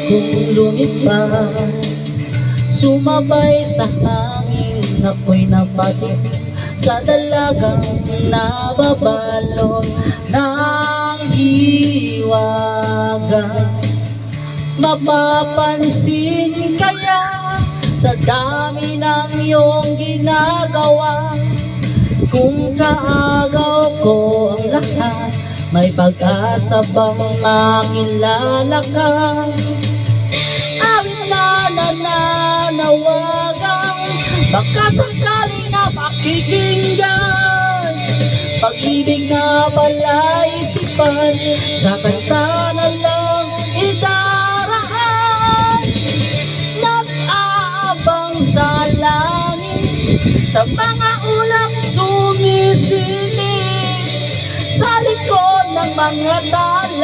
kong lumipad, sumabay sa hangin, ako'y napatik sa dalagang nababalot ng hiwaga. Mapapansin kaya sa dami ng iyong ginagawa, kung kaagaw ko ang lahat, may pag-asa bang makilala ka? Awit na nananawagan, baka sakaling na pakikinggan, pag-ibig na palaisipan, sa kanta na lang idaraan. Nag-aabang sa langit, sa mga ulap sumisinig, sa likod ng mga tala.